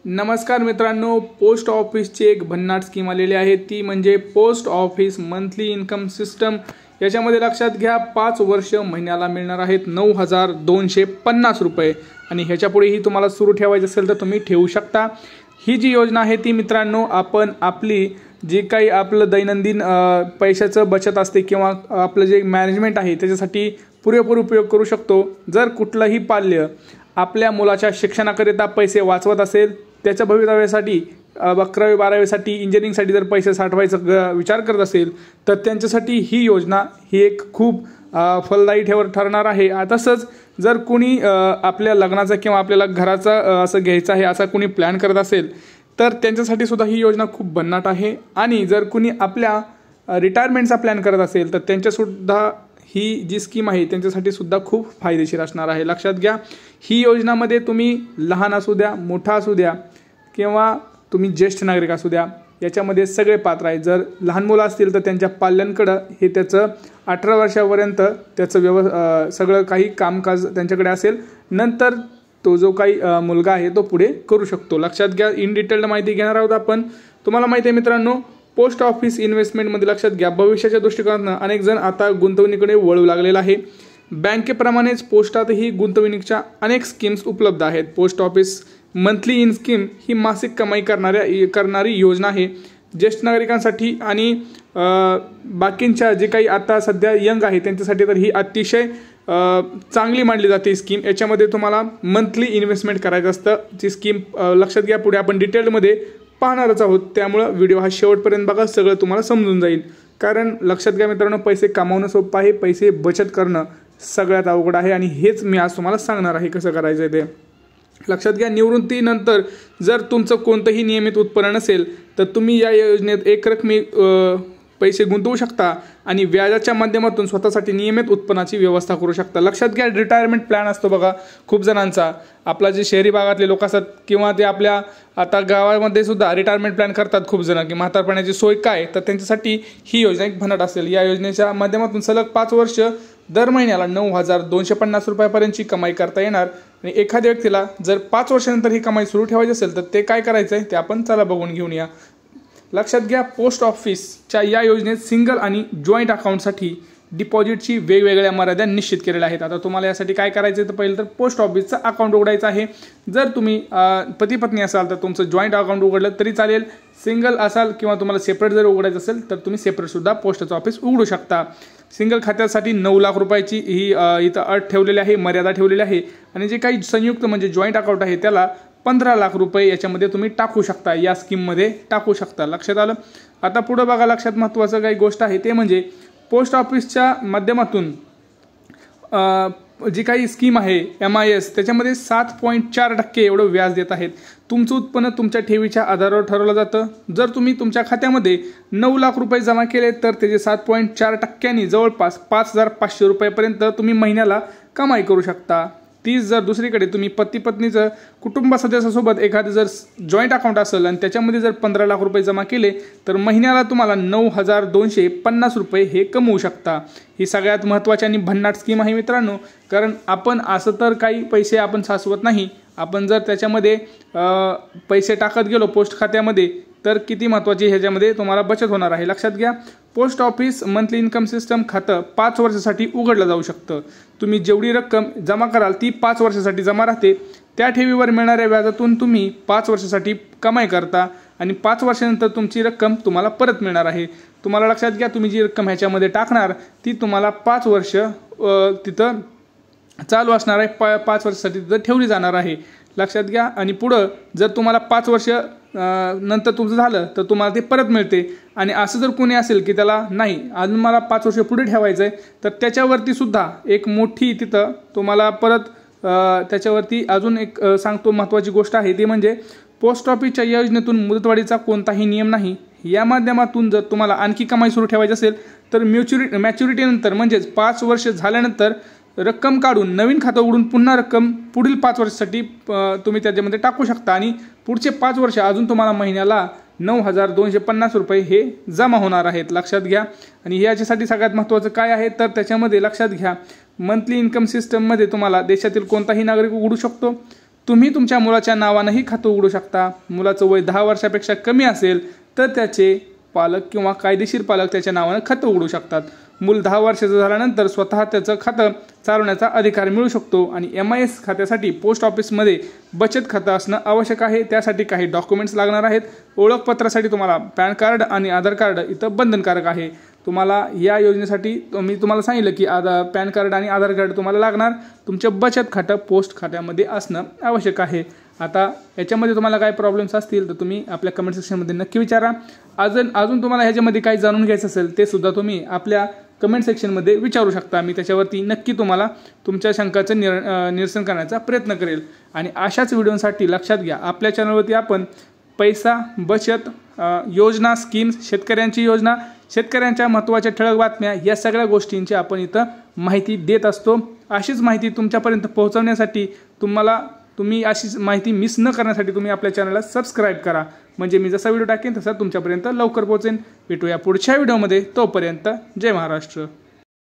नमस्कार मित्रांनो, पोस्ट ऑफिसची एक भन्नाट स्कीम आलेली आहे, ती म्हणजे post office monthly income system. याच्यामध्ये लक्षात घ्या 5 वर्ष महिन्याला मिळणार आहेत 9,250 रुपये आणि ह्याच्यापुढेही तुम्हाला सुरू ठेवायचं असेल तर तुम्ही ठेवू शकता। ही जी योजना आहे ती मित्रांनो, आपण आपली जी काही आपलं दैनंदिन पैशाचं बचत असते किंवा आपलं जे मॅनेजमेंट आहे त्याच्यासाठी पुरेपूर उपयोग करू शकतो। जर कुठलंही पाल्य आपल्या मुलाच्या शिक्षणाकरिता पैसे वाचवत असेल, त्याच्या भवितव्यासाठी 11वी 12वीसाठी इंजिनिअरिंगसाठी जर पैसे साठवायचा विचार करत असेल तर त्यांच्यासाठी ही योजना ही एक खूप फलदायी ठरणार आहे। तसंच जर कोणी आपल्या लग्नाचा किंवा आपल्याला घराचा असं घ्यायचं आहे असा कोणी प्लॅन करत असेल तर त्यांच्यासाठी सुद्धा ही योजना खूप भन्नाट आहे। आणि जर कोणी आपल्या रिटायरमेंटचा प्लॅन करत असेल तर त्यांच्यासुद्धा ही जी स्कीम आहे त्यांच्यासाठी सुद्धा खूप फायदेशीर असणार आहे। लक्षात घ्या, ही योजनामध्ये तुम्ही लहान असू द्या, मोठा असू द्या किंवा तुम्ही ज्येष्ठ नागरिक असू द्या, याच्यामध्ये सगळे पात्र आहेत। जर लहान मुलं असतील तर त्यांच्या पाल्यांकडं हे त्याचं 18 वर्षापर्यंत त्याचं सगळं काही कामकाज त्यांच्याकडे असेल, नंतर तो जो काही मुलगा आहे तो पुढे करू शकतो। लक्षात घ्या, इन डिटेल्ड माहिती घेणार आहोत आपण। तुम्हाला माहिती आहे मित्रांनो, पोस्ट ऑफिस इन्व्हेस्टमेंटमध्ये लक्षात घ्या, भविष्याच्या दृष्टिकोनातून अनेक जण आता गुंतवणुकीकडे वळू लागलेला आहे। बँकेप्रमाणेच पोस्टातही गुंतवणुकीच्या अनेक स्कीम्स उपलब्ध आहेत। Post office monthly in scheme ही मासिक कमाई करणारी योजना आहे ज्येष्ठ नागरिकांसाठी आणि बाकींच्या जे काही आता सध्या यंग आहे त्यांच्यासाठी तर ही अतिशय चांगली मानली जाते स्कीम। याच्यामध्ये तुम्हाला मंथली इन्व्हेस्टमेंट करायचं असतं। ती स्कीम लक्षात घ्या, पुढे आपण डिटेलमध्ये पाहणारच आहोत, त्यामुळं व्हिडिओ हा शेवटपर्यंत बघा, सगळं तुम्हाला समजून जाईल। कारण लक्षात घ्या मित्रांनो, पैसे कमावणं सोपं आहे, पैसे बचत करणं सगळ्यात अवघड आहे आणि हेच मी आज तुम्हाला सांगणार आहे कसं करायचं आहे ते। लक्षात घ्या, निवृत्तीनंतर जर तुमचं कोणतंही नियमित उत्पन्न नसेल तर तुम्ही या योजनेत एकरकमी पैसे गुंतवू शकता आणि व्याजाच्या माध्यमातून स्वतःसाठी नियमित उत्पन्नाची व्यवस्था करू शकता। लक्षात घ्या, रिटायरमेंट प्लॅन असतो बघा खूप जणांचा, आपला जे शहरी भागातले लोक असतात किंवा ते आपल्या आता गावामध्ये सुद्धा रिटायरमेंट प्लॅन करतात खूप जण, की म्हातारपणाची सोय काय, तर त्यांच्यासाठी ही योजना एक भन्नाट असेल। या योजनेच्या माध्यमातून सलग 5 वर्ष दर महिन्याला 9,250 रुपयापर्यंतची कमाई करता येणार आणि एखाद्या व्यक्तीला जर 5 वर्षानंतर ही कमाई सुरू ठेवायची असेल तर ते काय करायचं आहे ते आपण चला बघून घेऊन या। लक्षात घ्या, पोस्ट ऑफिसच्या या योजनेत सिंगल आणि जॉईंट अकाउंटसाठी डिपॉझिटची वेगवेगळ्या मर्यादा निश्चित केलेल्या आहेत। आता तुम्हाला यासाठी काय करायचं आहे तर पहिलं तर पोस्ट ऑफिसचं अकाउंट उघडायचं आहे। जर तुम्ही पती पत्नी असाल तर तुमचं जॉईंट अकाउंट उघडलं तरी चालेल, सिंगल असाल किंवा तुम्हाला सेपरेट जर उघडायचं असेल तर तुम्ही सेपरेटसुद्धा पोस्टाचं ऑफिस उघडू शकता। सिंगल खात्यासाठी 9 लाख रुपयाची ही इथं अट ठेवलेली आहे, मर्यादा ठेवलेली आहे आणि जे काही संयुक्त म्हणजे जॉईंट अकाउंट आहे त्याला 15 लाख रुपये याच्यामध्ये तुम्ही टाकू शकता, या स्कीममध्ये टाकू शकता। लक्षात आलं। आता पुढं बघा, लक्षात महत्त्वाचं काही गोष्ट आहे ते म्हणजे पोस्ट ऑफिसच्या माध्यमातून जी काही स्कीम आहे MIS त्याच्यामध्ये 7.4% एवढं व्याज देत आहेत। तुमचं उत्पन्न तुमच्या ठेवीच्या आधारावर ठरवलं जातं। जर तुम्ही तुमच्या खात्यामध्ये 9 लाख रुपये जमा केले तर त्याचे 7.4%नी जवळपास 5,500 रुपयापर्यंत तुम्ही महिन्याला कमाई करू शकता। तीच जर दुसरीकडे तुम्ही पती पत्नीचं कुटुंब सदस्यासोबत एखादं जर जॉईंट अकाउंट असेल आणि त्याच्यामध्ये जर 15 लाख रुपये जमा केले तर महिन्याला तुम्हाला 9,250 रुपये हे कमवू शकता। ही सगळ्यात महत्त्वाची आणि भन्नाट स्कीम आहे मित्रांनो, कारण आपण असं तर काही पैसे आपण साचवत नाही, आपण जर त्याच्यामध्ये पैसे टाकत गेलो पोस्ट खात्यामध्ये तर किती महत्त्वाची ह्याच्यामध्ये तुम्हाला बचत होणार आहे। लक्षात घ्या, post office monthly income system खातं 5 वर्षासाठी उघडलं जाऊ शकतं। तुम्ही जेवढी रक्कम जमा कराल ती 5 वर्षासाठी जमा राहते। त्या ठेवीवर मिळणाऱ्या व्याजातून तुम्ही 5 वर्षासाठी कमाई करता आणि 5 वर्षानंतर तुमची रक्कम तुम्हाला परत मिळणार आहे। तुम्हाला लक्षात घ्या, तुम्ही जी रक्कम ह्याच्यामध्ये टाकणार ती तुम्हाला 5 वर्ष तिथं चालू असणार आहे, 5 वर्षासाठी तिथं ठेवली जाणार आहे। लक्षात घ्या, आणि पुढं जर तुम्हाला 5 वर्ष नंतर तुमचं झालं तर तुम्हाला ते परत मिळते। आणि असं जर कोणी असेल की त्याला नाही अजून मला 5 वर्ष पुढे ठेवायचं आहे तर त्याच्यावरती सुद्धा एक मोठी तिथं तुम्हाला परत त्याच्यावरती अजून एक सांगतो महत्त्वाची गोष्ट आहे ती म्हणजे पोस्ट ऑफिसच्या योजनेतून मुदतवाढीचा कोणताही नियम नाही। या माध्यमातून जर तुम्हाला आणखी कमाई सुरू ठेवायची असेल तर मॅच्युरिटीनंतर म्हणजेच 5 वर्ष झाल्यानंतर रक्कम काढून नवीन खातं उघडून पुन्हा रक्कम पुढील 5 वर्षासाठी तुम्ही त्याच्यामध्ये टाकू शकता आणि पुढचे 5 वर्ष अजून तुम्हाला महिन्याला 9,250 रुपये हे जमा होणार आहेत। लक्षात घ्या, आणि याच्यासाठी सगळ्यात महत्त्वाचं काय आहे तर त्याच्यामध्ये लक्षात घ्या, मंथली इन्कम सिस्टममध्ये तुम्हाला देशातील कोणताही नागरिक उघडू शकतो। तुम्ही तुमच्या मुलाच्या नावानंही खातं उघडू शकता. मुलाचं वय 10 वर्षापेक्षा कमी असेल तर त्याचे पालक किंवा कायदेशीर पालक त्याच्या नावानं खातं उघडू शकतात. मूल 10 वर्षाचं झाल्यानंतर स्वतः त्याचं खातं चालवण्याचा अधिकार मिळू शकतो. आणि MIS खात्यासाठी पोस्ट ऑफिसमध्ये बचत खातं असणं आवश्यक आहे. त्यासाठी काही डॉक्युमेंट्स लागणार आहेत. ओळखपत्रासाठी तुम्हाला पॅन कार्ड आणि आधार कार्ड इथं बंधनकारक आहे. तुम्हाला या योजनेसाठी मी तुम्हाला सांगितलं की पॅन कार्ड आणि आधार कार्ड तुम्हाला लागणार. तुमचं बचत खातं पोस्ट खात्यामध्ये असणं आवश्यक आहे. आता याच्यामध्ये तुम्हाला काय प्रॉब्लेम्स असतील तर तुम्ही आपल्या कमेंट सेक्शनमध्ये नक्की विचारा. अजून तुम्हाला ह्याच्यामध्ये काही जाणून घ्यायचं असेल ते सुद्धा तुम्ही आपल्या कमेंट सेक्शनमध्ये विचारू शकता. मी त्याच्यावरती नक्की तुम्हाला तुमच्या शंकाचं निरसन करण्याचा प्रयत्न करेल. आणि अशाच व्हिडिओसाठी लक्षात घ्या, आपल्या चॅनलवरती आपण पैसा, बचत योजना, स्कीम्स, शेतकऱ्यांची योजना, शेतकऱ्यांच्या महत्त्वाच्या ठळक बातम्या या सगळ्या गोष्टींची आपण इथं माहिती देत असतो. अशीच माहिती तुमच्यापर्यंत पोहोचवण्यासाठी तुम्ही अशीच माहिती मिस न करण्यासाठी तुम्ही आपल्या चॅनलला सबस्क्राईब करा. म्हणजे मी जसा व्हिडिओ टाकेन तसा तुमच्यापर्यंत लवकर पोहोचेन. भेटूया पुढच्या व्हिडिओमध्ये. तोपर्यंत जय महाराष्ट्र.